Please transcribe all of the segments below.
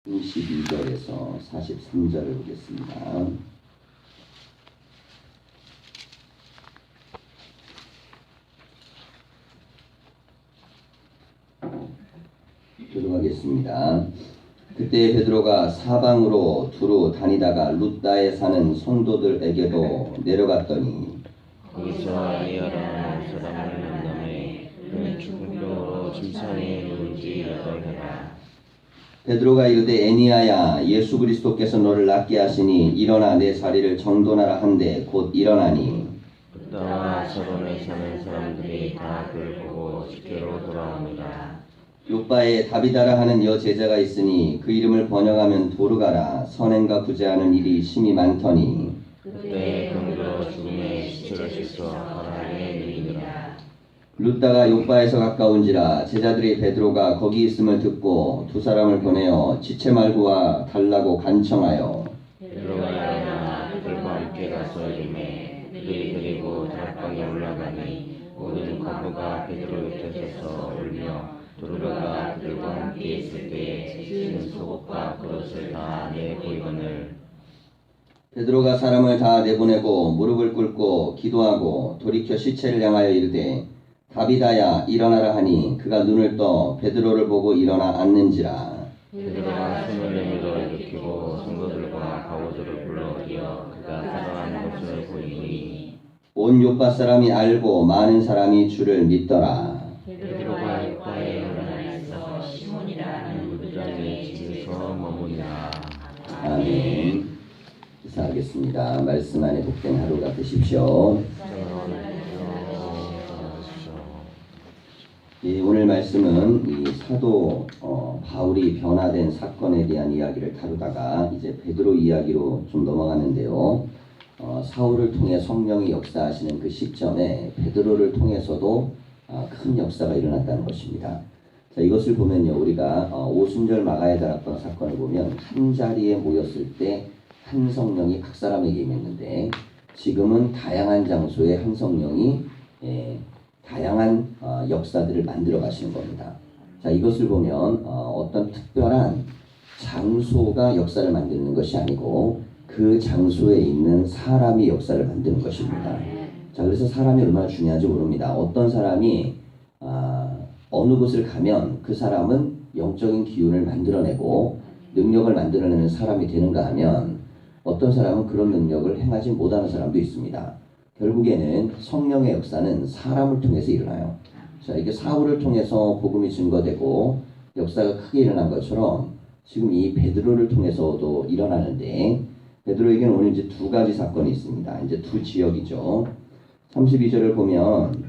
32절에서 43절을 보겠습니다. 들어가겠습니다. 그때 베드로가 사방으로 두루 다니다가 룻다에 사는 성도들에게도 내려갔더니 거기서 아니아라는 사람을 만나매 그는 중풍병으로 침상에 누운지 여덟해라. 베드로가 이르되 애니아야 예수 그리스도께서 너를 낫게 하시니 일어나 내 자리를 정돈하라 한데 곧 일어나니 룻다와 사돈에 사는 사람들이 다 그를 보고 집게로 돌아옵니다. 요바에 다비다라 하는 여제자가 있으니 그 이름을 번역하면 도르가라. 선행과 구제하는 일이 심히 많더니 그때 병들어 죽음에 시체를 씻어 바다에 누이니라. 룻다가 요바에서 가까운지라 제자들이 베드로가 거기 있음을 듣고 두 사람을 보내어 지체 말고와 달라고 간청하여 베드로가 일어나 그들과 함께 가서 이름에 그들이 데리고 다락방에 올라가니 모든 과부가 베드로 옆에 서서 울며 도르가가 그들과 함께 있을 때에 찢은 속옷과 겉옷을 다 내보이거늘. 베드로가 사람을 다 내보내고 무릎을 꿇고 기도하고 돌이켜 시체를 향하여 이르되 다비다야 일어나라 하니 그가 눈을 떠 베드로를 보고 일어나 앉는지라. 베드로가 손을 내밀어 일으키고 성도들과 바오들을 불러들여 그가 살아난 것을 보이니 온 요파 사람이 알고 많은 사람이 주를 믿더라. 베드로가 요파에 올라가 있어 시몬이라는 무드장의 집에서 머무니라. 아멘. 기사하겠습니다. 말씀 안에 복된 하루가 되십시오. 오늘 말씀은 이 사도 바울이 변화된 사건에 대한 이야기를 다루다가 이제 베드로 이야기로 좀 넘어가는데요. 사울을 통해 성령이 역사하시는 그 시점에 베드로를 통해서도 큰 역사가 일어났다는 것입니다. 자, 이것을 보면요, 우리가 오순절 마가에 달았던 사건을 보면 한 자리에 모였을 때 한 성령이 각 사람에게 임했는데 지금은 다양한 장소에 한 성령이 다양한 역사들을 만들어 가시는 겁니다. 자, 이것을 보면 어떤 특별한 장소가 역사를 만드는 것이 아니고 그 장소에 있는 사람이 역사를 만드는 것입니다. 자, 그래서 사람이 얼마나 중요한지 모릅니다. 어떤 사람이 어느 곳을 가면 그 사람은 영적인 기운을 만들어내고 능력을 만들어내는 사람이 되는가 하면 어떤 사람은 그런 능력을 행하지 못하는 사람도 있습니다. 결국에는 성령의 역사는 사람을 통해서 일어나요. 자, 이게 사울을 통해서 복음이 증거되고 역사가 크게 일어난 것처럼 지금 이 베드로를 통해서도 일어나는데 베드로에게는 오늘 이제 두 가지 사건이 있습니다. 이제 두 지역이죠. 32절을 보면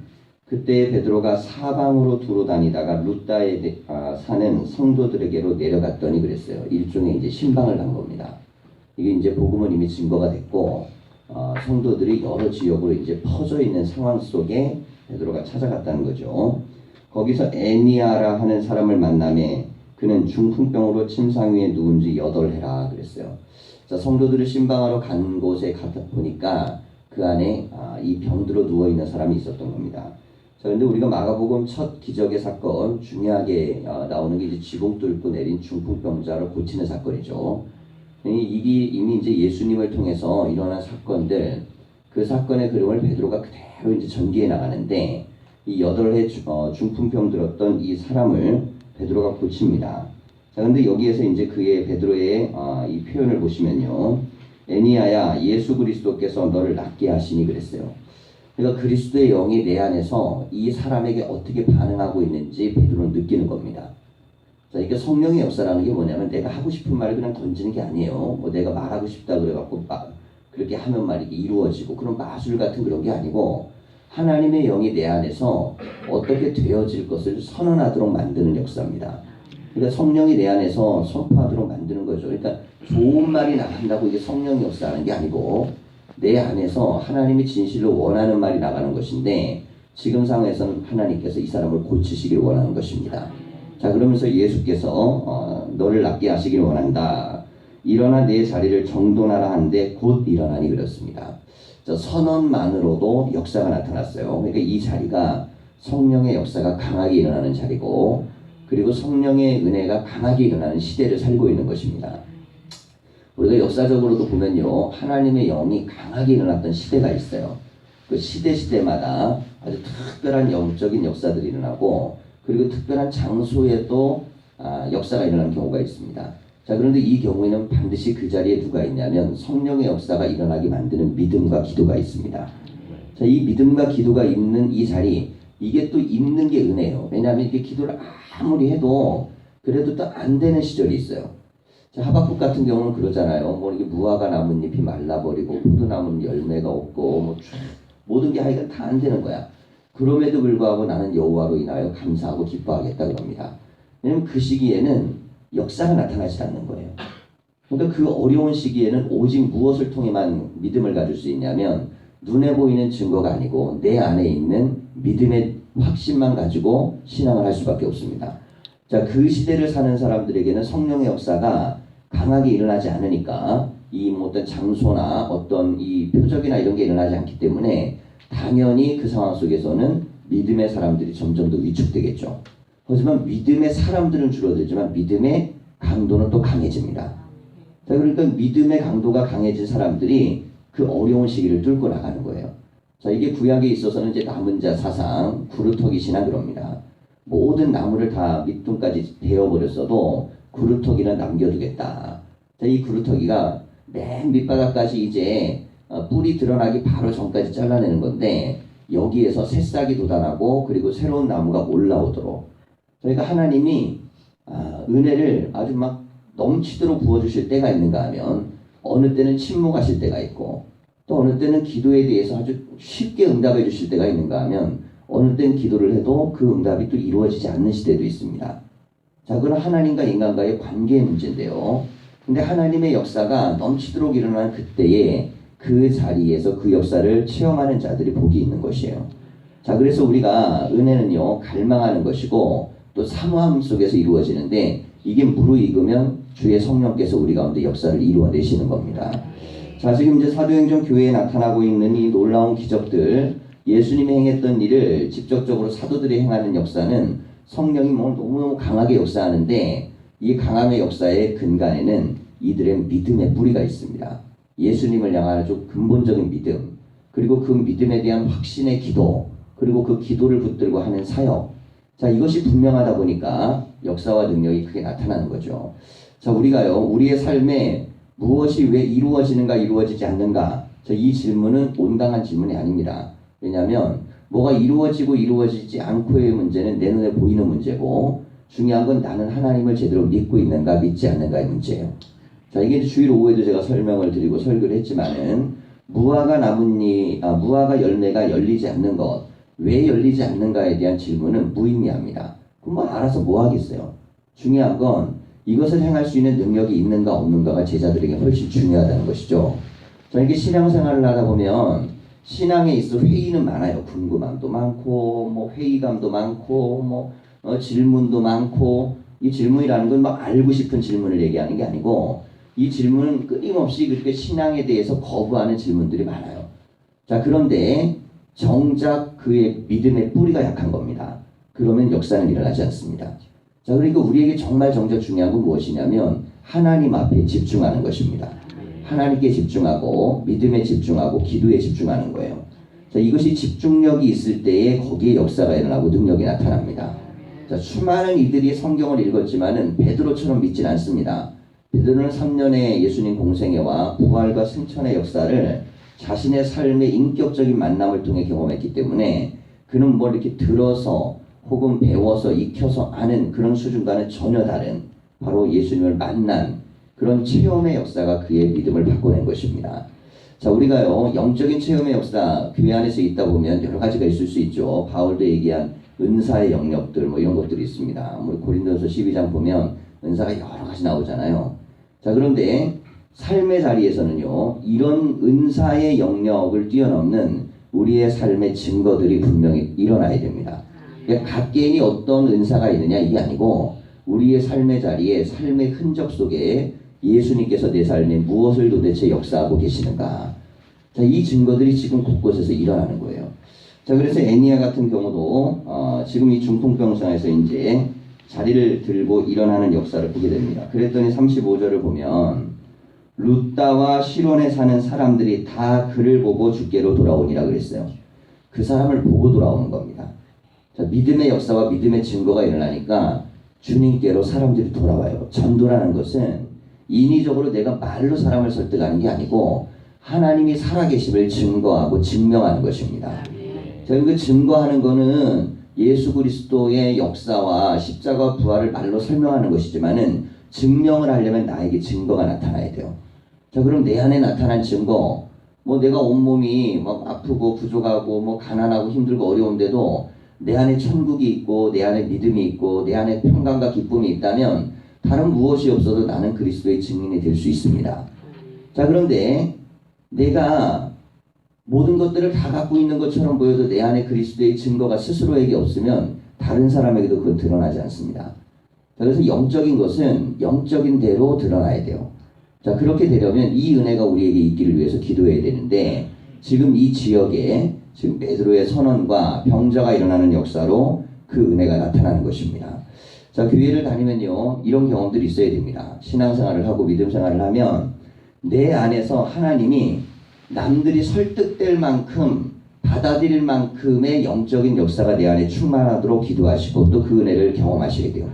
그때 베드로가 사방으로 두루 다니다가 룻다에 사는 성도들에게로 내려갔더니 그랬어요. 일종의 이제 신방을 간 겁니다. 이게 이제 복음은 이미 증거가 됐고 성도들이 여러 지역으로 이제 퍼져 있는 상황 속에 베드로가 찾아갔다는 거죠. 거기서 애니아라 하는 사람을 만나매 그는 중풍병으로 침상 위에 누운 지 8해라 그랬어요. 자, 성도들을 신방하러 간 곳에 가다 보니까 그 안에 이 병들어 누워 있는 사람이 있었던 겁니다. 자, 근데 우리가 마가복음 첫 기적의 사건 중요하게 나오는 게 이제 지붕 뚫고 내린 중풍병자를 고치는 사건이죠. 이게 이미 이제 예수님을 통해서 일어난 사건들, 그 사건의 그림을 베드로가 그대로 이제 전개해 나가는데 이 8해 중풍병 들었던 이 사람을 베드로가 고칩니다. 자, 근데 여기에서 이제 그의 베드로의 이 표현을 보시면요, 애니아야 예수 그리스도께서 너를 낫게 하시니 그랬어요. 그러니까 그리스도의 영이 내 안에서 이 사람에게 어떻게 반응하고 있는지 베드로는 느끼는 겁니다. 자, 이게 성령의 역사라는 게 뭐냐면 내가 하고 싶은 말을 그냥 던지는 게 아니에요. 뭐 내가 말하고 싶다 그래갖고 그렇게 하면 말이 이루어지고 그런 마술 같은 그런 게 아니고 하나님의 영이 내 안에서 어떻게 되어질 것을 선언하도록 만드는 역사입니다. 그러니까 성령이 내 안에서 선포하도록 만드는 거죠. 그러니까 좋은 말이 나간다고 이게 성령의 역사라는 게 아니고 내 안에서 하나님이 진실로 원하는 말이 나가는 것인데 지금 상황에서는 하나님께서 이 사람을 고치시길 원하는 것입니다. 자, 그러면서 예수께서 너를 낫게 하시길 원한다. 일어나 내 자리를 정돈하라 하는데 곧 일어나니 그렇습니다. 자, 선언만으로도 역사가 나타났어요. 그러니까 이 자리가 성령의 역사가 강하게 일어나는 자리고 그리고 성령의 은혜가 강하게 일어나는 시대를 살고 있는 것입니다. 우리가 역사적으로도 보면요, 하나님의 영이 강하게 일어났던 시대가 있어요. 그 시대마다 아주 특별한 영적인 역사들이 일어나고, 그리고 특별한 장소에도 역사가 일어나는 경우가 있습니다. 자, 그런데 이 경우에는 반드시 그 자리에 누가 있냐면 성령의 역사가 일어나게 만드는 믿음과 기도가 있습니다. 자, 이 믿음과 기도가 있는 이 자리, 이게 또 있는 게 은혜예요. 왜냐하면 이렇게 기도를 아무리 해도 그래도 또 안 되는 시절이 있어요. 자, 하박국 같은 경우는 그러잖아요. 뭐 이게 무화과 나뭇잎이 말라버리고 포도나무는 열매가 없고 뭐 모든 게 하여간 다 안 되는 거야. 그럼에도 불구하고 나는 여호와로 인하여 감사하고 기뻐하겠다 그럽니다. 왜냐면 그 시기에는 역사가 나타나지 않는 거예요. 그러니까 그 어려운 시기에는 오직 무엇을 통해만 믿음을 가질 수 있냐면 눈에 보이는 증거가 아니고 내 안에 있는 믿음의 확신만 가지고 신앙을 할 수밖에 없습니다. 자, 그 시대를 사는 사람들에게는 성령의 역사가 강하게 일어나지 않으니까 이 어떤 장소나 어떤 이 표적이나 이런 게 일어나지 않기 때문에 당연히 그 상황 속에서는 믿음의 사람들이 점점 더 위축되겠죠. 하지만 믿음의 사람들은 줄어들지만 믿음의 강도는 또 강해집니다. 자, 그러니까 믿음의 강도가 강해진 사람들이 그 어려운 시기를 뚫고 나가는 거예요. 자, 이게 구약에 있어서는 이제 남은 자 사상, 구루터기 신앙 그럽니다. 모든 나무를 다 밑둥까지 베어버렸어도 구루터기는 남겨두겠다. 자, 이 구루터기가 맨 밑바닥까지 이제 뿌리 드러나기 바로 전까지 잘라내는 건데 여기에서 새싹이 돋아나고 그리고 새로운 나무가 올라오도록 저희가 하나님이 은혜를 아주 막 넘치도록 부어주실 때가 있는가 하면 어느 때는 침묵하실 때가 있고 또 어느 때는 기도에 대해서 아주 쉽게 응답해 주실 때가 있는가 하면 어느 때는 기도를 해도 그 응답이 또 이루어지지 않는 시대도 있습니다. 자, 그건 하나님과 인간과의 관계의 문제인데요. 근데 하나님의 역사가 넘치도록 일어나는 그때에 그 자리에서 그 역사를 체험하는 자들이 복이 있는 것이에요. 자, 그래서 우리가 은혜는요, 갈망하는 것이고 또 사모함 속에서 이루어지는데 이게 무르익으면 주의 성령께서 우리 가운데 역사를 이루어내시는 겁니다. 자, 지금 이제 사도행전 교회에 나타나고 있는 이 놀라운 기적들, 예수님이 행했던 일을 직접적으로 사도들이 행하는 역사는 성령이 뭐 너무너무 강하게 역사하는데 이 강함의 역사의 근간에는 이들의 믿음의 뿌리가 있습니다. 예수님을 향한 아주 근본적인 믿음, 그리고 그 믿음에 대한 확신의 기도, 그리고 그 기도를 붙들고 하는 사역. 자, 이것이 분명하다 보니까 역사와 능력이 크게 나타나는 거죠. 자, 우리가요, 우리의 삶에 무엇이 왜 이루어지는가 이루어지지 않는가, 자, 이 질문은 온당한 질문이 아닙니다. 왜냐하면 뭐가 이루어지고 이루어지지 않고의 문제는 내 눈에 보이는 문제고 중요한 건 나는 하나님을 제대로 믿고 있는가 믿지 않는가의 문제예요. 자, 이게 주일 오후에도 제가 설명을 드리고 설교를 했지만은 무화과 열매가 열리지 않는 것, 왜 열리지 않는가에 대한 질문은 무의미합니다. 그럼 뭐 알아서 뭐 하겠어요. 중요한 건 이것을 행할 수 있는 능력이 있는가 없는가가 제자들에게 훨씬 중요하다는 것이죠. 자, 이게 신앙생활을 하다 보면 신앙에 있어 회의는 많아요. 궁금함도 많고 뭐 회의감도 많고 뭐 질문도 많고, 이 질문이라는 건 막 알고 싶은 질문을 얘기하는 게 아니고 이 질문은 끊임없이 그렇게 신앙에 대해서 거부하는 질문들이 많아요. 자, 그런데 정작 그의 믿음의 뿌리가 약한 겁니다. 그러면 역사는 일어나지 않습니다. 자, 그러니까 우리에게 정말 정작 중요한 건 무엇이냐면 하나님 앞에 집중하는 것입니다. 하나님께 집중하고 믿음에 집중하고 기도에 집중하는 거예요. 자, 이것이 집중력이 있을 때에 거기에 역사가 일어나고 능력이 나타납니다. 자, 수많은 이들이 성경을 읽었지만은 베드로처럼 믿진 않습니다. 베드로는 3년의 예수님 공생애와 부활과 승천의 역사를 자신의 삶의 인격적인 만남을 통해 경험했기 때문에 그는 뭘 이렇게 들어서 혹은 배워서 익혀서 아는 그런 수준과는 전혀 다른 바로 예수님을 만난 그런 체험의 역사가 그의 믿음을 바꿔낸 것입니다. 자, 우리가요, 영적인 체험의 역사 교회 안에서 있다 보면 여러 가지가 있을 수 있죠. 바울도 얘기한 은사의 영역들 뭐 이런 것들이 있습니다. 우리 고린도서 12장 보면 은사가 여러 가지 나오잖아요. 자, 그런데 삶의 자리에서는요, 이런 은사의 영역을 뛰어넘는 우리의 삶의 증거들이 분명히 일어나야 됩니다. 그러니까 각개인이 어떤 은사가 있느냐 이게 아니고 우리의 삶의 자리에 삶의 흔적 속에 예수님께서 내 삶에 무엇을 도대체 역사하고 계시는가. 자, 이 증거들이 지금 곳곳에서 일어나는 거예요. 자, 그래서 애니아 같은 경우도 지금 이 중풍병상에서 이제 자리를 들고 일어나는 역사를 보게 됩니다. 그랬더니 35절을 보면 룻다와 시론에 사는 사람들이 다 그를 보고 주께로 돌아오니라 그랬어요. 그 사람을 보고 돌아오는 겁니다. 자, 믿음의 역사와 믿음의 증거가 일어나니까 주님께로 사람들이 돌아와요. 전도라는 것은 인위적으로 내가 말로 사람을 설득하는 게 아니고 하나님이 살아계심을 증거하고 증명하는 것입니다. 자, 그 증거하는 거는 예수 그리스도의 역사와 십자가 부활을 말로 설명하는 것이지만은 증명을 하려면 나에게 증거가 나타나야 돼요. 자, 그럼 내 안에 나타난 증거, 뭐 내가 온몸이 막 아프고 부족하고 뭐 가난하고 힘들고 어려운데도 내 안에 천국이 있고 내 안에 믿음이 있고 내 안에 평강과 기쁨이 있다면 다른 무엇이 없어도 나는 그리스도의 증인이 될 수 있습니다. 자, 그런데 내가 모든 것들을 다 갖고 있는 것처럼 보여도 내 안에 그리스도의 증거가 스스로에게 없으면 다른 사람에게도 그건 드러나지 않습니다. 자, 그래서 영적인 것은 영적인 대로 드러나야 돼요. 자, 그렇게 되려면 이 은혜가 우리에게 있기를 위해서 기도해야 되는데 지금 이 지역에 지금 베드로의 선언과 병자가 일어나는 역사로 그 은혜가 나타나는 것입니다. 자, 교회를 다니면요 이런 경험들이 있어야 됩니다. 신앙생활을 하고 믿음 생활을 하면 내 안에서 하나님이 남들이 설득될 만큼 받아들일 만큼의 영적인 역사가 내 안에 충만하도록 기도하시고 또 그 은혜를 경험하셔야 돼요.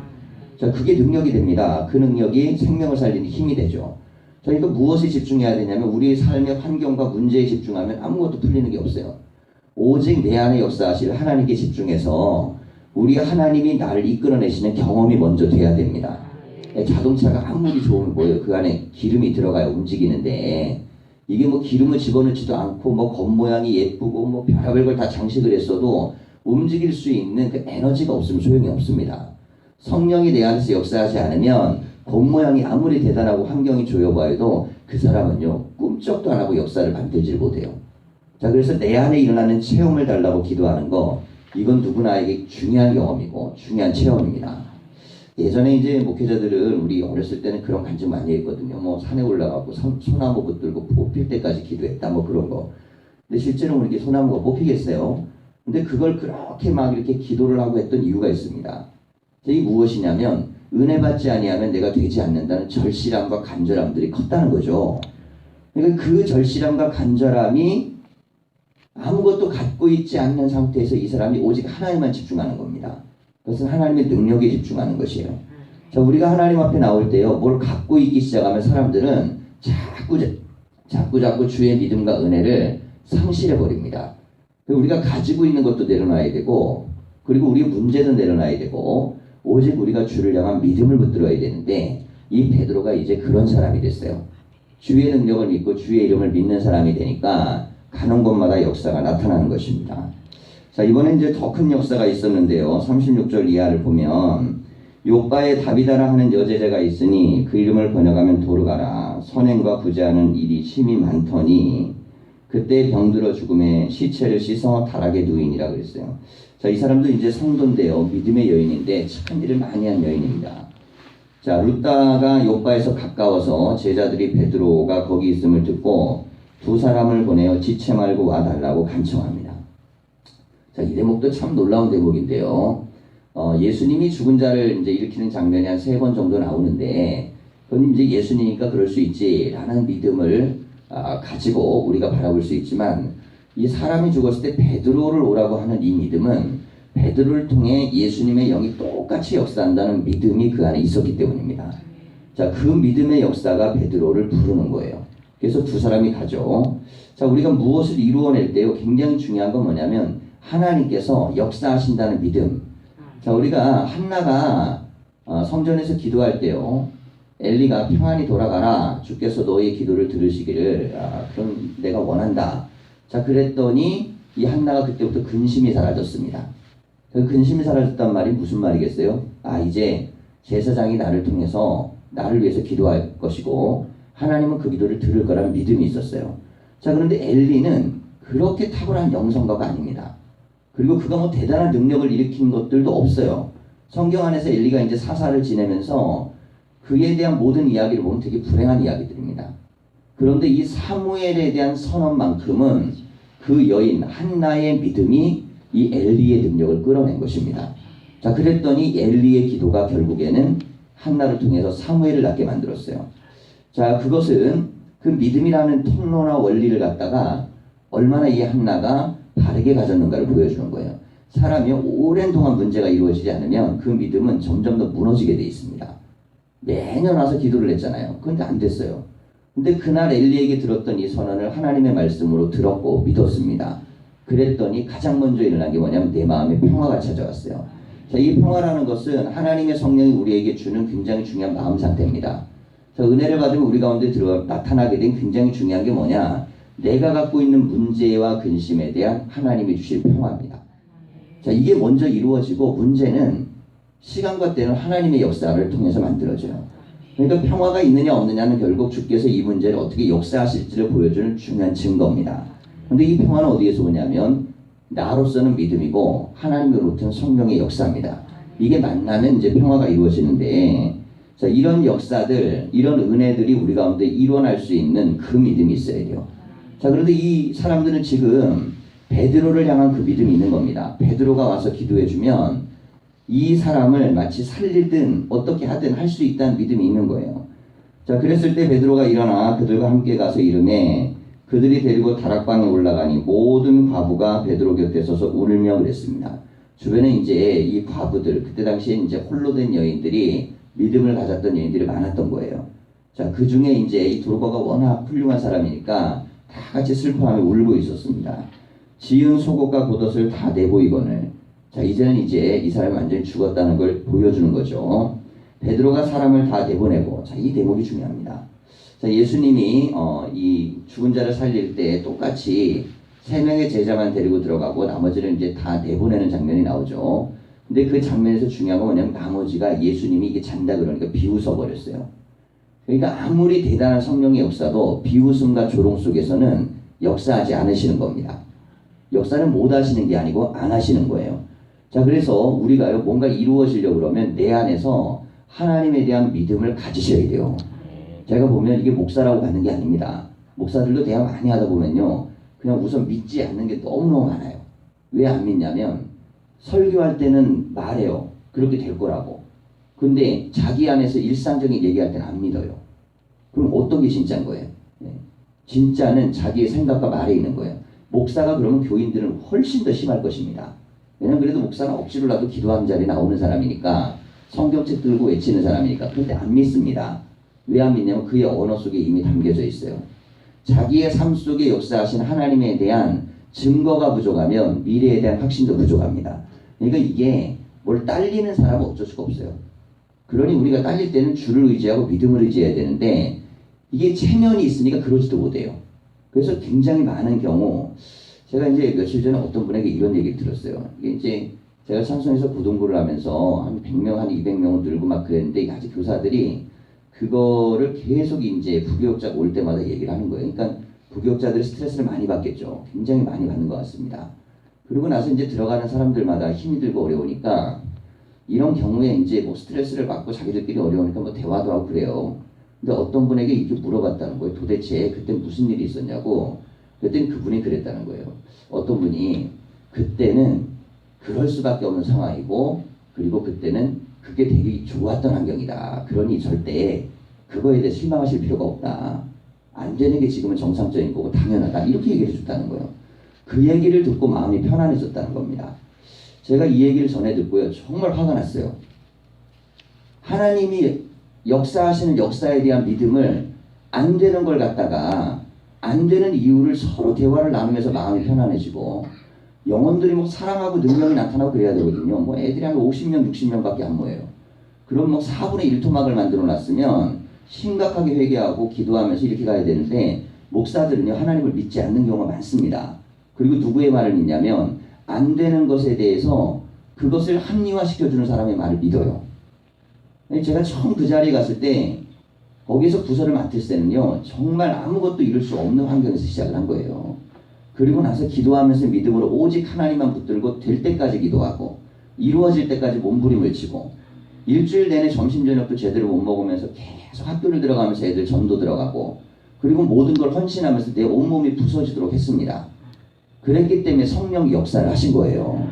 자, 그게 능력이 됩니다. 그 능력이 생명을 살리는 힘이 되죠. 자, 그러니까 무엇에 집중해야 되냐면 우리의 삶의 환경과 문제에 집중하면 아무것도 풀리는 게 없어요. 오직 내 안에 역사하실 하나님께 집중해서 우리 하나님이 나를 이끌어내시는 경험이 먼저 돼야 됩니다. 자동차가 아무리 좋으면 뭐예요? 그 안에 기름이 들어가야 움직이는데 이게 뭐 기름을 집어넣지도 않고 뭐 겉모양이 예쁘고 뭐 별의별 걸 다 장식을 했어도 움직일 수 있는 그 에너지가 없으면 소용이 없습니다. 성령이 내 안에서 역사하지 않으면 겉모양이 아무리 대단하고 환경이 좋여봐도 그 사람은요 꿈쩍도 안 하고 역사를 만들지 못해요. 자, 그래서 내 안에 일어나는 체험을 달라고 기도하는 거 이건 누구나에게 중요한 경험이고 중요한 체험입니다. 예전에 이제 목회자들은 우리 어렸을 때는 그런 간증 많이 했거든요. 뭐 산에 올라가고 소나무 붙들고 뽑힐 때까지 기도했다 뭐 그런 거. 근데 실제로 우리 소나무가 뽑히겠어요? 근데 그걸 그렇게 막 이렇게 기도를 하고 했던 이유가 있습니다. 이게 무엇이냐면 은혜 받지 아니하면 내가 되지 않는다는 절실함과 간절함들이 컸다는 거죠. 그러니까 그 절실함과 간절함이 아무것도 갖고 있지 않는 상태에서 이 사람이 오직 하나님만 집중하는 겁니다. 그것은 하나님의 능력에 집중하는 것이에요. 자, 우리가 하나님 앞에 나올 때요, 뭘 갖고 있기 시작하면 사람들은 자꾸 주의 믿음과 은혜를 상실해 버립니다. 우리가 가지고 있는 것도 내려놔야 되고, 그리고 우리의 문제도 내려놔야 되고, 오직 우리가 주를 향한 믿음을 붙들어야 되는데, 이 베드로가 이제 그런 사람이 됐어요. 주의 능력을 믿고 주의 이름을 믿는 사람이 되니까 가는 곳마다 역사가 나타나는 것입니다. 자, 이번에 이제 더 큰 역사가 있었는데요. 36절 이하를 보면 요바에 다비다라 하는 여제자가 있으니 그 이름을 번역하면 도르가라. 선행과 부재하는 일이 심히 많더니 그때 병들어 죽음에 시체를 씻어 다락에 누이니라 그랬어요. 자, 이 사람도 이제 성도인데요. 믿음의 여인인데 착한 일을 많이 한 여인입니다. 자, 룻다가 요바에서 가까워서 제자들이 베드로가 거기 있음을 듣고 두 사람을 보내어 지체 말고 와달라고 간청합니다. 자, 이 대목도 참 놀라운 대목인데요. 예수님이 죽은 자를 이제 일으키는 장면이 한 3번 정도 나오는데, 그건 이제 예수님이니까 그럴 수 있지라는 믿음을 가지고 우리가 바라볼 수 있지만, 이 사람이 죽었을 때 베드로를 오라고 하는 이 믿음은 베드로를 통해 예수님의 영이 똑같이 역사한다는 믿음이 그 안에 있었기 때문입니다. 자, 그 믿음의 역사가 베드로를 부르는 거예요. 그래서 두 사람이 가죠. 자, 우리가 무엇을 이루어낼 때요, 굉장히 중요한 건 뭐냐면 하나님께서 역사하신다는 믿음. 자, 우리가 한나가 성전에서 기도할 때요, 엘리가 평안히 돌아가라, 주께서 너의 기도를 들으시기를 그럼 내가 원한다. 자, 그랬더니 이 한나가 그때부터 근심이 사라졌습니다. 그 근심이 사라졌단 말이 무슨 말이겠어요? 이제 제사장이 나를 통해서 나를 위해서 기도할 것이고 하나님은 그 기도를 들을 거라는 믿음이 있었어요. 자, 그런데 엘리는 그렇게 탁월한 영성가가 아닙니다. 그리고 그가 뭐 대단한 능력을 일으킨 것들도 없어요. 성경 안에서 엘리가 이제 사사를 지내면서 그에 대한 모든 이야기를 보면 되게 불행한 이야기들입니다. 그런데 이 사무엘에 대한 선언만큼은 그 여인 한나의 믿음이 이 엘리의 능력을 끌어낸 것입니다. 자, 그랬더니 엘리의 기도가 결국에는 한나를 통해서 사무엘을 낳게 만들었어요. 자, 그것은 그 믿음이라는 통로나 원리를 갖다가 얼마나 이 한나가 바르게 가졌는가를 보여주는 거예요. 사람이 오랜 동안 문제가 이루어지지 않으면 그 믿음은 점점 더 무너지게 돼 있습니다. 매년 와서 기도를 했잖아요. 그런데 안 됐어요. 근데 그날 엘리에게 들었던 이 선언을 하나님의 말씀으로 들었고 믿었습니다. 그랬더니 가장 먼저 일어난 게 뭐냐면 내 마음에 평화가 찾아왔어요. 자, 이 평화라는 것은 하나님의 성령이 우리에게 주는 굉장히 중요한 마음 상태입니다. 자, 은혜를 받으면 우리 가운데 나타나게 된 굉장히 중요한 게 뭐냐? 내가 갖고 있는 문제와 근심에 대한 하나님이 주실 평화입니다. 자, 이게 먼저 이루어지고 문제는 시간과 때는 하나님의 역사를 통해서 만들어져요. 그러니까 평화가 있느냐 없느냐는 결국 주께서 이 문제를 어떻게 역사하실지를 보여주는 중요한 증거입니다. 그런데 이 평화는 어디에서 오냐면 나로서는 믿음이고 하나님으로부터는 성령의 역사입니다. 이게 만나면 이제 평화가 이루어지는데, 자, 이런 역사들, 이런 은혜들이 우리 가운데 일어날 수 있는 그 믿음이 있어야 돼요. 자, 그런데 이 사람들은 지금 베드로를 향한 그 믿음이 있는 겁니다. 베드로가 와서 기도해주면 이 사람을 마치 살리든 어떻게 하든 할 수 있다는 믿음이 있는 거예요. 자, 그랬을 때 베드로가 일어나 그들과 함께 가서 이르매 그들이 데리고 다락방에 올라가니 모든 과부가 베드로 곁에 서서 울며 그랬습니다. 주변에 이제 이 과부들, 그때 당시에 이제 홀로 된 여인들이 믿음을 가졌던 여인들이 많았던 거예요. 자, 그 중에 이제 이 도르가가 워낙 훌륭한 사람이니까 다 같이 슬퍼하며 울고 있었습니다. 지은 속옷과 겉옷을 다 내보이거늘. 자, 이제는 이제 이 사람이 완전히 죽었다는 걸 보여주는 거죠. 베드로가 사람을 다 내보내고, 자, 이 대목이 중요합니다. 자, 예수님이 이 죽은 자를 살릴 때 똑같이 3명의 제자만 데리고 들어가고 나머지는 이제 다 내보내는 장면이 나오죠. 근데 그 장면에서 중요한 건 뭐냐면 나머지가 예수님이 이게 잔다 그러니까 비웃어 버렸어요. 그러니까 아무리 대단한 성령의 역사도 비웃음과 조롱 속에서는 역사하지 않으시는 겁니다. 역사는 못 하시는 게 아니고 안 하시는 거예요. 자, 그래서 우리가요, 뭔가 이루어지려고 그러면 내 안에서 하나님에 대한 믿음을 가지셔야 돼요. 제가 보면 이게 목사라고 받는 게 아닙니다. 목사들도 대화 많이 하다 보면요, 그냥 우선 믿지 않는 게 너무너무 많아요. 왜 안 믿냐면 설교할 때는 말해요. 그렇게 될 거라고. 근데 자기 안에서 일상적인 얘기할 때는 안 믿어요. 그럼 어떤 게 진짜인 거예요? 진짜는 자기의 생각과 말에 있는 거예요. 목사가 그러면 교인들은 훨씬 더 심할 것입니다. 왜냐면 그래도 목사는 억지로라도 기도하는 자리에 나오는 사람이니까, 성경책 들고 외치는 사람이니까. 그런데 안 믿습니다. 왜 안 믿냐면 그의 언어 속에 이미 담겨져 있어요. 자기의 삶 속에 역사하신 하나님에 대한 증거가 부족하면 미래에 대한 확신도 부족합니다. 그러니까 이게 뭘 딸리는 사람은 어쩔 수가 없어요. 그러니 우리가 딸릴 때는 주를 의지하고 믿음을 의지해야 되는데 이게 체면이 있으니까 그러지도 못해요. 그래서 굉장히 많은 경우, 제가 이제 며칠 전에 어떤 분에게 이런 얘기를 들었어요. 이게 이제 제가 찬송에서 고등부를 하면서 한 100명, 한 200명을 늘고 막 그랬는데 아직 교사들이 그거를 계속 이제 부교육자가 올 때마다 얘기를 하는 거예요. 그러니까 부교육자들이 스트레스를 많이 받겠죠. 굉장히 많이 받는 것 같습니다. 그리고 나서 이제 들어가는 사람들마다 힘이 들고 어려우니까 이런 경우에 이제 뭐 스트레스를 받고 자기들끼리 어려우니까 뭐 대화도 하고 그래요. 근데 어떤 분에게 이렇게 물어봤다는 거예요. 도대체 그때 무슨 일이 있었냐고. 그랬더니 그분이 그랬다는 거예요. 어떤 분이 그때는 그럴 수밖에 없는 상황이고, 그리고 그때는 그게 되게 좋았던 환경이다. 그러니 절대 그거에 대해 실망하실 필요가 없다. 안 되는 게 지금은 정상적인 거고 당연하다. 이렇게 얘기를 해줬다는 거예요. 그 얘기를 듣고 마음이 편안해졌다는 겁니다. 제가 이 얘기를 전해 듣고요, 정말 화가 났어요. 하나님이 역사하시는 역사에 대한 믿음을 안 되는 걸 갖다가 안 되는 이유를 서로 대화를 나누면서 마음이 편안해지고, 영혼들이 뭐 사랑하고 능력이 나타나고 그래야 되거든요. 뭐 애들이 한 50명, 60명밖에 안 모여요. 그럼 뭐 4분의 1토막을 만들어 놨으면 심각하게 회개하고 기도하면서 이렇게 가야 되는데, 목사들은요, 하나님을 믿지 않는 경우가 많습니다. 그리고 누구의 말을 믿냐면 안 되는 것에 대해서 그것을 합리화시켜주는 사람의 말을 믿어요. 제가 처음 그 자리에 갔을 때 거기서 부서를 맡을 때는요, 정말 아무것도 이룰 수 없는 환경에서 시작을 한 거예요. 그리고 나서 기도하면서 믿음으로 오직 하나님만 붙들고 될 때까지 기도하고 이루어질 때까지 몸부림을 치고, 일주일 내내 점심 저녁도 제대로 못 먹으면서 계속 학교를 들어가면서 애들 전도 들어가고, 그리고 모든 걸 헌신하면서 내 온몸이 부서지도록 했습니다. 그랬기 때문에 성령이 역사를 하신 거예요.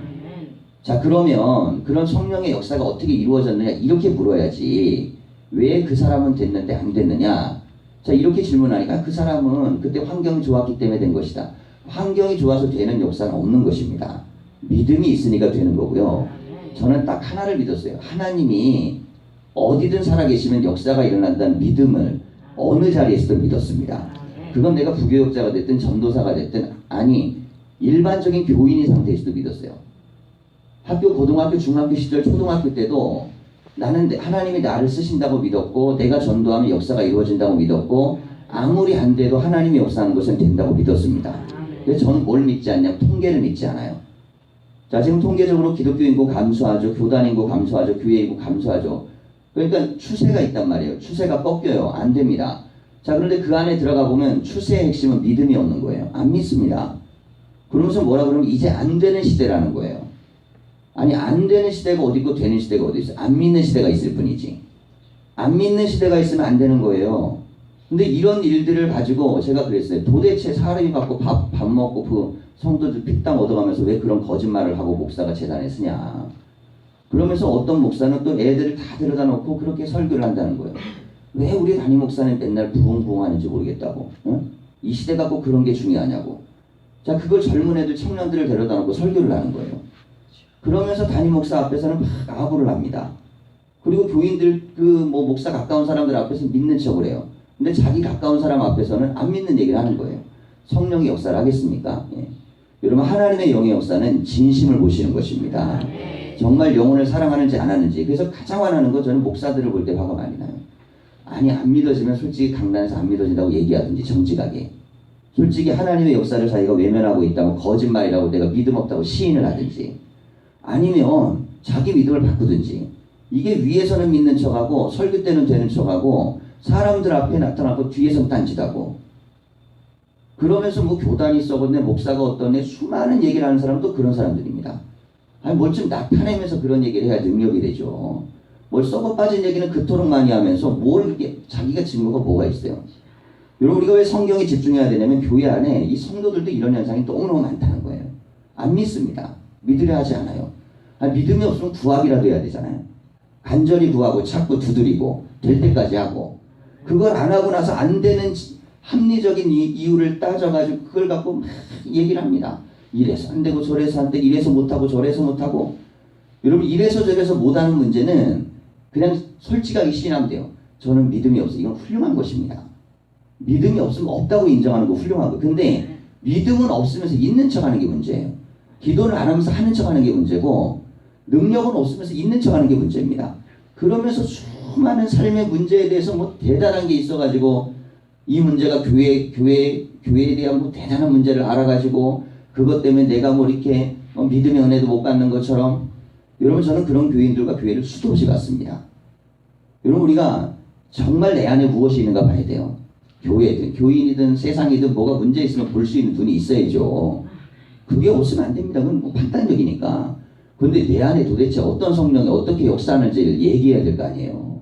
자, 그러면 그런 성령의 역사가 어떻게 이루어졌느냐 이렇게 물어야지. 왜 그 사람은 됐는데 안 됐느냐? 자, 이렇게 질문하니까 그 사람은 그때 환경이 좋았기 때문에 된 것이다. 환경이 좋아서 되는 역사는 없는 것입니다. 믿음이 있으니까 되는 거고요. 저는 딱 하나를 믿었어요. 하나님이 어디든 살아계시면 역사가 일어난다는 믿음을 어느 자리에서든 믿었습니다. 그건 내가 부교역자가 됐든 전도사가 됐든 아니 일반적인 교인인 상태에서도 믿었어요. 학교, 고등학교, 중학교 시절, 초등학교 때도 나는 하나님이 나를 쓰신다고 믿었고 내가 전도하면 역사가 이루어진다고 믿었고 아무리 안 돼도 하나님이 역사하는 것은 된다고 믿었습니다. 그래서 저는 뭘 믿지 않냐면 통계를 믿지 않아요. 자, 지금 통계적으로 기독교 인구 감소하죠. 교단 인구 감소하죠. 교회 인구 감소하죠. 그러니까 추세가 있단 말이에요. 추세가 꺾여요. 안 됩니다. 자, 그런데 그 안에 들어가 보면 추세의 핵심은 믿음이 없는 거예요. 안 믿습니다. 그러면서 뭐라 그러면 이제 안 되는 시대라는 거예요. 아니, 안 되는 시대가 어디 있고 되는 시대가 어디 있어요? 안 믿는 시대가 있을 뿐이지. 안 믿는 시대가 있으면 안 되는 거예요. 근데 이런 일들을 가지고 제가 그랬어요. 도대체 사람이 받고 밥 먹고 그 성도들 픽당 얻어가면서 왜 그런 거짓말을 하고 목사가 재단에 쓰냐. 그러면서 어떤 목사는 또 애들을 다 데려다 놓고 그렇게 설교를 한다는 거예요. 왜 우리 담임 목사는 맨날 부흥부흥 하는지 모르겠다고. 응? 이 시대가 꼭 그런 게 중요하냐고. 자, 그걸 젊은 애들, 청년들을 데려다 놓고 설교를 하는 거예요. 그러면서 담임 목사 앞에서는 막 아부를 합니다. 그리고 교인들 목사 가까운 사람들 앞에서 믿는 척을 해요. 근데 자기 가까운 사람 앞에서는 안 믿는 얘기를 하는 거예요. 성령의 역사를 하겠습니까? 예. 여러분, 하나님의 영의 역사는 진심을 보시는 것입니다. 정말 영혼을 사랑하는지 안 하는지. 그래서 가장 화나는 건 저는 목사들을 볼 때 화가 많이 나요. 아니, 안 믿어지면 솔직히 강단에서 안 믿어진다고 얘기하든지 정직하게. 솔직히 하나님의 역사를 자기가 외면하고 있다고 거짓말이라고 내가 믿음 없다고 시인을 하든지 아니면 자기 믿음을 바꾸든지. 이게 위에서는 믿는 척하고 설교 때는 되는 척하고 사람들 앞에 나타나고 뒤에서는 딴짓하고 그러면서 뭐 교단이 썩었네, 목사가 어떠네, 수많은 얘기를 하는 사람도 그런 사람들입니다. 아니, 뭘 좀 나타내면서 그런 얘기를 해야 능력이 되죠. 뭘 썩어 빠진 얘기는 그토록 많이 하면서 뭘 그렇게 자기가 증거가 뭐가 있어요. 여러분, 우리가 왜 성경에 집중해야 되냐면 교회 안에 이 성도들도 이런 현상이 너무너무 많다는 거예요. 안 믿습니다. 믿으려 하지 않아요. 아니, 믿음이 없으면 구하기라도 해야 되잖아요. 간절히 구하고 찾고 두드리고 될 때까지 하고 그걸 안 하고 나서 안 되는 합리적인 이유를 따져가지고 그걸 갖고 막 얘기를 합니다. 이래서 안 되고 저래서 안 되고 이래서 못하고 저래서 못하고. 여러분, 이래서 저래서 못하는 문제는 그냥 솔직하게 시인하면 돼요. 저는 믿음이 없어요. 이건 훌륭한 것입니다. 믿음이 없으면 없다고 인정하는 거 훌륭하고. 근데 믿음은 없으면서 있는 척하는 게 문제예요. 기도를 안 하면서 하는 척하는 게 문제고 능력은 없으면서 있는 척하는 게 문제입니다. 그러면서 수많은 삶의 문제에 대해서 뭐 대단한 게 있어가지고 이 문제가 교회에 대한 뭐 대단한 문제를 알아가지고 그것 때문에 내가 뭐 이렇게 믿음의 은혜도 못 받는 것처럼. 여러분, 저는 그런 교인들과 교회를 수도 없이 갔습니다. 여러분, 우리가 정말 내 안에 무엇이 있는가 봐야 돼요. 교회든 교인이든 세상이든 뭐가 문제 있으면 볼 수 있는 눈이 있어야죠. 그게 없으면 안 됩니다. 그건 뭐 판단력이니까. 그런데 내 안에 도대체 어떤 성령이 어떻게 역사하는지를 얘기해야 될 거 아니에요.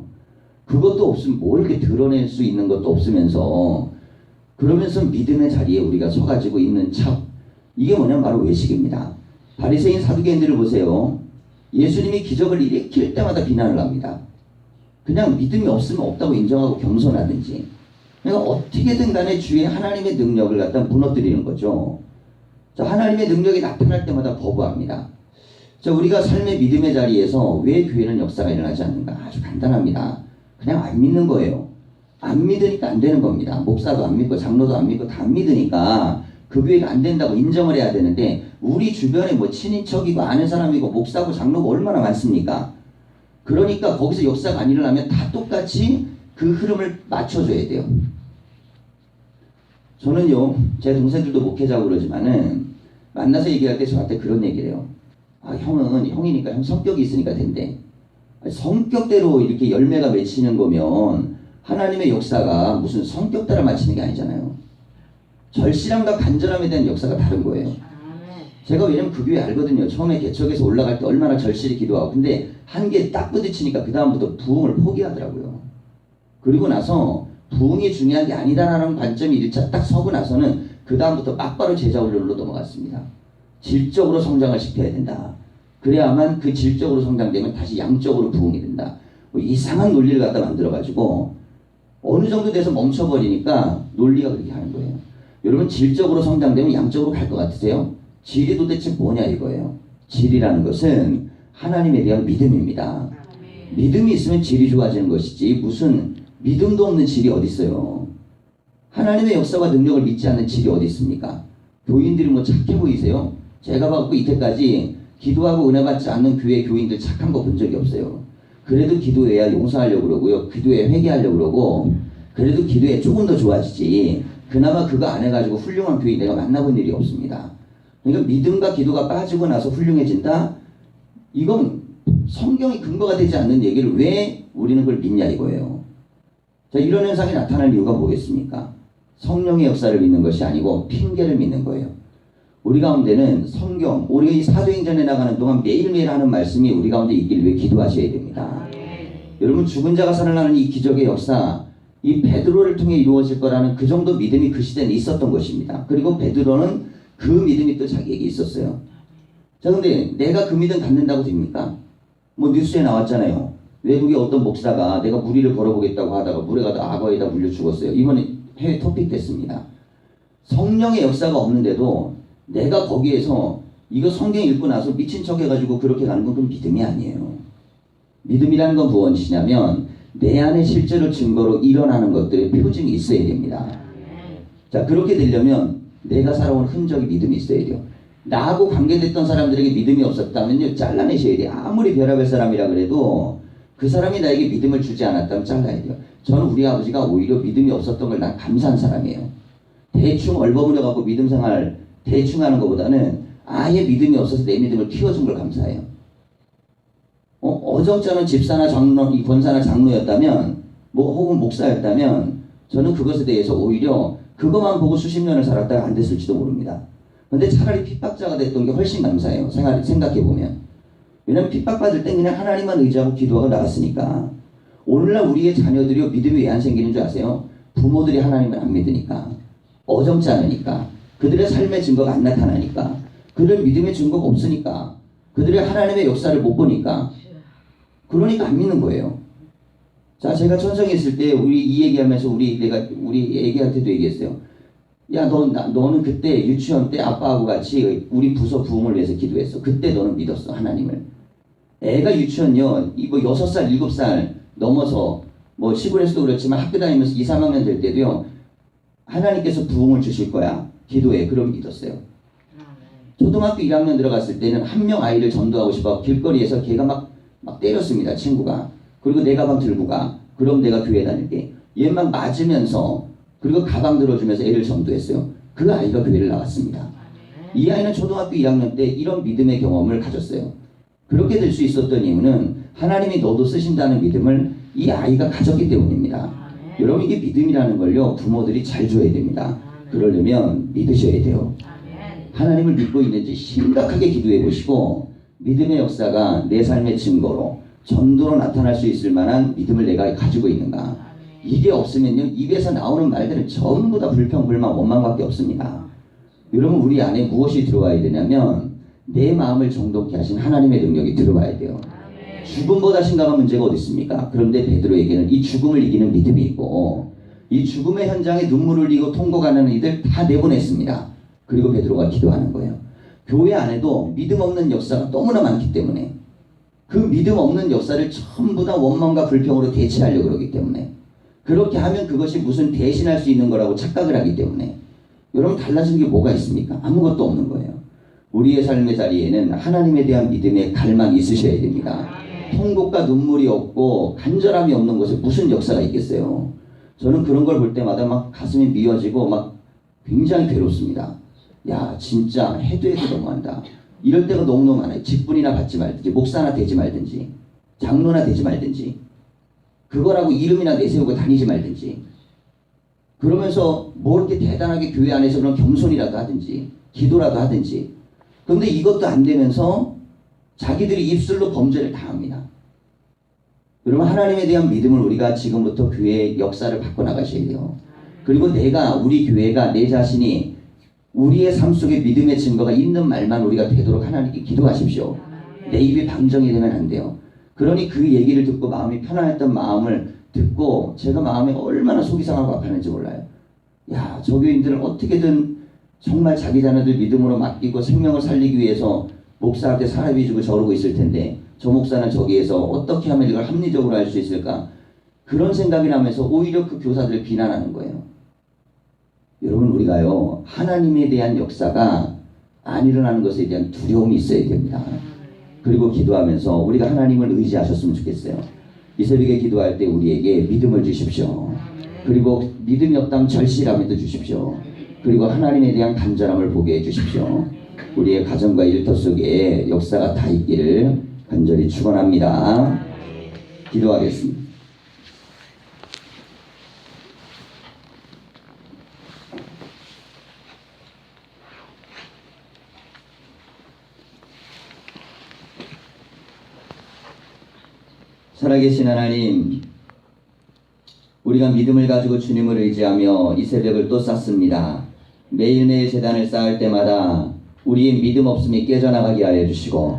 그것도 없으면 뭘 이렇게 드러낼 수 있는 것도 없으면서 그러면서 믿음의 자리에 우리가 서가지고 있는 척. 이게 뭐냐면 바로 외식입니다. 바리새인 사두개인들을 보세요. 예수님이 기적을 일으킬 때마다 비난을 합니다. 그냥 믿음이 없으면 없다고 인정하고 겸손하든지. 그러니까 어떻게든 간에 주의 하나님의 능력을 갖다 무너뜨리는 거죠. 자, 하나님의 능력이 나타날 때마다 거부합니다. 자, 우리가 삶의 믿음의 자리에서 왜 교회는 역사가 일어나지 않는가? 아주 간단합니다. 그냥 안 믿는 거예요. 안 믿으니까 안 되는 겁니다. 목사도 안 믿고 장로도 안 믿고 다 안 믿으니까 그 교회가 안 된다고 인정을 해야 되는데 우리 주변에 뭐 친인척이고 아는 사람이고 목사고 장로가 얼마나 많습니까? 그러니까 거기서 역사가 안 일어나면 다 똑같이 그 흐름을 맞춰줘야 돼요. 저는요, 제 동생들도 목회자고 그러지만은 만나서 얘기할 때 저한테 그런 얘기를 해요. 아, 형은 형이니까 형 성격이 있으니까 된대. 성격대로 이렇게 열매가 맺히는 거면 하나님의 역사가 무슨 성격 따라 맞히는 게 아니잖아요. 절실함과 간절함에 대한 역사가 다른 거예요. 제가 왜냐면 그 교회 알거든요. 처음에 개척에서 올라갈 때 얼마나 절실히 기도하고. 근데 한계에 딱 부딪히니까 그 다음부터 부흥을 포기하더라고요. 그리고 나서 부흥이 중요한 게 아니다라는 관점이 1차 딱 서고 나서는 그 다음부터 막바로 제자 훈련으로 넘어갔습니다. 질적으로 성장을 시켜야 된다. 그래야만 그 질적으로 성장되면 다시 양적으로 부흥이 된다. 뭐 이상한 논리를 갖다 만들어가지고 어느 정도 돼서 멈춰버리니까 논리가 그렇게 하는 거예요. 여러분 질적으로 성장되면 양적으로 갈 것 같으세요? 질이 도대체 뭐냐 이거예요. 질이라는 것은 하나님에 대한 믿음입니다. 믿음이 있으면 질이 좋아지는 것이지 무슨 믿음도 없는 질이 어디 있어요. 하나님의 역사와 능력을 믿지 않는 질이 어디 있습니까? 교인들이 뭐 착해 보이세요? 제가 봐갖고 이때까지 기도하고 은혜 받지 않는 교회 교인들 착한 거 본 적이 없어요. 그래도 기도해야 용서하려고 그러고요. 기도해 회개하려고 그러고 그래도 기도해 조금 더 좋아지지. 그나마 그거 안 해가지고 훌륭한 교인 내가 만나본 일이 없습니다. 그러니까 믿음과 기도가 빠지고 나서 훌륭해진다? 이건 성경이 근거가 되지 않는 얘기를 왜 우리는 그걸 믿냐 이거예요. 자, 이런 현상이 나타날 이유가 뭐겠습니까? 성령의 역사를 믿는 것이 아니고 핑계를 믿는 거예요. 우리 가운데는 성경, 우리 이 사도행전에 나가는 동안 매일매일 하는 말씀이 우리 가운데 있길 위해 기도하셔야 됩니다. 여러분 죽은 자가 살아나는 이 기적의 역사, 이 베드로를 통해 이루어질 거라는 그 정도 믿음이 그 시대는 있었던 것입니다. 그리고 베드로는 그 믿음이 또 자기에게 있었어요. 자, 근데 내가 그 믿음 갖는다고 됩니까? 뭐 뉴스에 나왔잖아요. 외국의 어떤 목사가 내가 무리를 걸어보겠다고 하다가 물에 가다 악어에다 물려 죽었어요. 이번에 해외 토픽 됐습니다. 성령의 역사가 없는데도 내가 거기에서 이거 성경 읽고 나서 미친 척 해가지고 그렇게 가는 건 그건 믿음이 아니에요. 믿음이라는 건 무엇이냐면 내 안에 실제로 증거로 일어나는 것들의 표징이 있어야 됩니다. 자, 그렇게 되려면 내가 살아온 흔적이 믿음이 있어야 돼요. 나하고 관계됐던 사람들에게 믿음이 없었다면요 잘라내셔야 돼요. 아무리 별의별 사람이라 그래도 그 사람이 나에게 믿음을 주지 않았다면 잘라야 돼요. 저는 우리 아버지가 오히려 믿음이 없었던 걸 난 감사한 사람이에요. 대충 얼버무려 갖고 믿음 생활 대충 하는 것보다는 아예 믿음이 없어서 내 믿음을 키워준 걸 감사해요. 어정쩡한 집사나 장로, 이 권사나 장로였다면 뭐 혹은 목사였다면 저는 그것에 대해서 오히려 그것만 보고 수십 년을 살았다가 안 됐을지도 모릅니다. 근데 차라리 핍박자가 됐던 게 훨씬 감사해요. 생각해보면. 왜냐면 핍박받을 땐 그냥 하나님만 의지하고 기도하고 나갔으니까. 오늘날 우리의 자녀들이 믿음이 왜 안 생기는 줄 아세요? 부모들이 하나님을 안 믿으니까. 어정지 않으니까. 그들의 삶의 증거가 안 나타나니까. 그들 믿음의 증거가 없으니까. 그들의 하나님의 역사를 못 보니까. 그러니까 안 믿는 거예요. 자, 제가 천성에 있을 때 우리 이 얘기하면서 우리 애기한테도 얘기했어요. 야, 너는 그때 유치원 때 아빠하고 같이 우리 부서 부흥을 위해서 기도했어. 그때 너는 믿었어, 하나님을. 애가 유치원요, 뭐 6살, 7살 넘어서 뭐 시골에서도 그렇지만 학교 다니면서 2, 3학년 될 때도요, 하나님께서 부흥을 주실 거야. 기도해. 그럼 믿었어요. 초등학교 1학년 들어갔을 때는 한 명 아이를 전도하고 싶어 길거리에서 걔가 막 때렸습니다, 친구가. 그리고 내 가방 들고 가. 그럼 내가 교회 다닐게. 얘 막 맞으면서 그리고 가방 들어주면서 애를 전도했어요. 그 아이가 교회를 나왔습니다. 이 아이는 초등학교 1학년 때 이런 믿음의 경험을 가졌어요. 그렇게 될 수 있었던 이유는 하나님이 너도 쓰신다는 믿음을 이 아이가 가졌기 때문입니다. 여러분 이게 믿음이라는 걸요 부모들이 잘 줘야 됩니다. 그러려면 믿으셔야 돼요. 하나님을 믿고 있는지 심각하게 기도해 보시고 믿음의 역사가 내 삶의 증거로 전도로 나타날 수 있을 만한 믿음을 내가 가지고 있는가. 이게 없으면요 입에서 나오는 말들은 전부 다 불평, 불만, 원망밖에 없습니다. 여러분 우리 안에 무엇이 들어와야 되냐면 내 마음을 정독케 하신 하나님의 능력이 들어와야 돼요. 죽음보다 심각한 문제가 어디 있습니까? 그런데 베드로에게는 이 죽음을 이기는 믿음이 있고 이 죽음의 현장에 눈물을 흘리고 통곡하는 이들 다 내보냈습니다. 그리고 베드로가 기도하는 거예요. 교회 안에도 믿음 없는 역사가 너무나 많기 때문에 그 믿음 없는 역사를 전부 다 원망과 불평으로 대체하려고 그러기 때문에 그렇게 하면 그것이 무슨 대신할 수 있는 거라고 착각을 하기 때문에 여러분 달라진 게 뭐가 있습니까? 아무것도 없는 거예요. 우리의 삶의 자리에는 하나님에 대한 믿음의 갈망이 있으셔야 됩니다. 통곡과 눈물이 없고 간절함이 없는 곳에 무슨 역사가 있겠어요. 저는 그런 걸 볼 때마다 막 가슴이 미어지고 막 굉장히 괴롭습니다. 야 진짜 해도 너무한다. 이럴 때가 너무너무 많아요. 직분이나 받지 말든지 목사나 되지 말든지 장로나 되지 말든지 그거라고 이름이나 내세우고 다니지 말든지 그러면서 뭐 이렇게 대단하게 교회 안에서 그런 겸손이라도 하든지 기도라도 하든지 그런데 이것도 안 되면서 자기들이 입술로 범죄를 다 합니다. 여러분 하나님에 대한 믿음을 우리가 지금부터 교회의 역사를 바꿔나가셔야 돼요. 그리고 우리 교회가 내 자신이 우리의 삶 속에 믿음의 증거가 있는 말만 우리가 되도록 하나님께 기도하십시오. 내 입이 방정이 되면 안 돼요. 그러니 그 얘기를 듣고 마음이 편안했던 마음을 듣고 제가 마음이 얼마나 속이 상하고 아팠는지 몰라요. 야, 저 교인들은 어떻게든 정말 자기 자녀들 믿음으로 맡기고 생명을 살리기 위해서 목사한테 사람이 주고 저러고 있을 텐데 저 목사는 저기에서 어떻게 하면 이걸 합리적으로 할 수 있을까? 그런 생각이 나면서 오히려 그 교사들을 비난하는 거예요. 여러분, 우리가요, 하나님에 대한 역사가 안 일어나는 것에 대한 두려움이 있어야 됩니다. 그리고 기도하면서 우리가 하나님을 의지하셨으면 좋겠어요. 이 새벽에 기도할 때 우리에게 믿음을 주십시오. 그리고 믿음이 없다면 절실함에도 주십시오. 그리고 하나님에 대한 간절함을 보게 해주십시오. 우리의 가정과 일터 속에 역사가 다 있기를 간절히 축원합니다. 기도하겠습니다. 살아계신 하나님, 우리가 믿음을 가지고 주님을 의지하며 이 새벽을 또 쌓습니다. 매일매일 제단을 쌓을 때마다 우리의 믿음 없음이 깨져나가게 하여 주시고,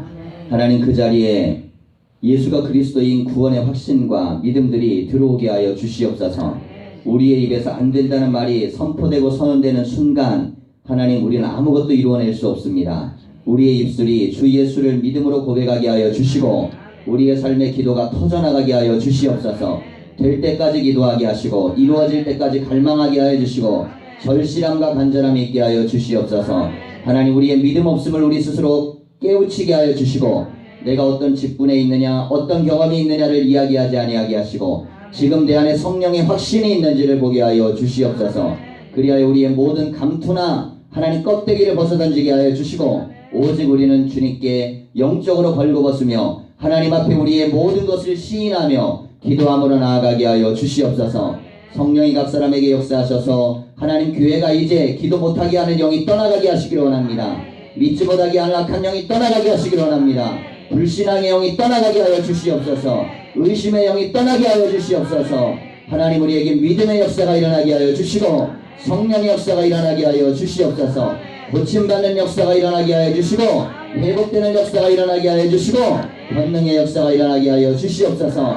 하나님 그 자리에 예수가 그리스도인 구원의 확신과 믿음들이 들어오게 하여 주시옵소서. 우리의 입에서 안 된다는 말이 선포되고 선언되는 순간 하나님, 우리는 아무것도 이루어낼 수 없습니다. 우리의 입술이 주 예수를 믿음으로 고백하게 하여 주시고, 우리의 삶의 기도가 터져나가게 하여 주시옵소서. 될 때까지 기도하게 하시고 이루어질 때까지 갈망하게 하여 주시고 절실함과 간절함이 있게 하여 주시옵소서. 하나님, 우리의 믿음 없음을 우리 스스로 깨우치게 하여 주시고 내가 어떤 직분에 있느냐, 어떤 경험이 있느냐를 이야기하지 아니하게 하시고 지금 내 안에 성령의 확신이 있는지를 보게 하여 주시옵소서. 그리하여 우리의 모든 감투나 하나님 껍데기를 벗어던지게 하여 주시고 오직 우리는 주님께 영적으로 벌거벗으며 하나님 앞에 우리의 모든 것을 시인하며 기도함으로 나아가게 하여 주시옵소서. 성령이 각 사람에게 역사하셔서 하나님, 교회가 이제 기도 못하게 하는 영이 떠나가게 하시기를 원합니다. 믿지 못하게 하는 악한 영이 떠나가게 하시기를 원합니다. 불신앙의 영이 떠나가게 하여 주시옵소서. 의심의 영이 떠나게 하여 주시옵소서. 하나님, 우리에게 믿음의 역사가 일어나게 하여 주시고 성령의 역사가 일어나게 하여 주시옵소서. 고침받는 역사가 일어나게 하여 주시고 회복되는 역사가 일어나게 하여 주시고 권능의 역사가 일어나게 하여 주시옵소서.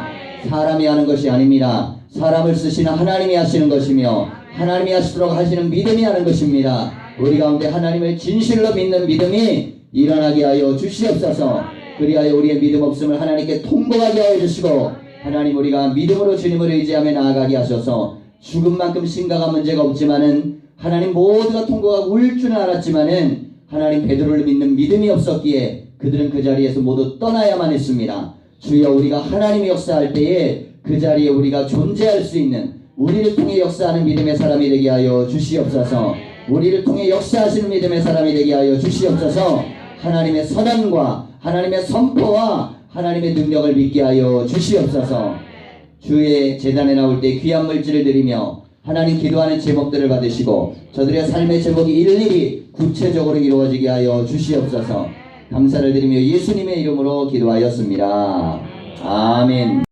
사람이 하는 것이 아닙니다. 사람을 쓰시는 하나님이 하시는 것이며 하나님이 하시도록 하시는 믿음이 하는 것입니다. 우리 가운데 하나님을 진실로 믿는 믿음이 일어나게 하여 주시옵소서. 그리하여 우리의 믿음 없음을 하나님께 통보하게 하여 주시고 하나님, 우리가 믿음으로 주님을 의지하며 나아가게 하셔서 죽음만큼 심각한 문제가 없지만은 하나님 모두가 통과하고 울 줄은 알았지만은 하나님, 베드로를 믿는 믿음이 없었기에 그들은 그 자리에서 모두 떠나야만 했습니다. 주여, 우리가 하나님의 역사할 때에 그 자리에 우리가 존재할 수 있는, 우리를 통해 역사하는 믿음의 사람이 되게 하여 주시옵소서. 우리를 통해 역사하시는 믿음의 사람이 되게 하여 주시옵소서. 하나님의 선언과 하나님의 선포와 하나님의 능력을 믿게 하여 주시옵소서. 주의 제단에 나올 때 귀한 물질을 드리며 하나님, 기도하는 제목들을 받으시고 저들의 삶의 제목이 일일이 구체적으로 이루어지게 하여 주시옵소서. 감사를 드리며 예수님의 이름으로 기도하였습니다. 아멘.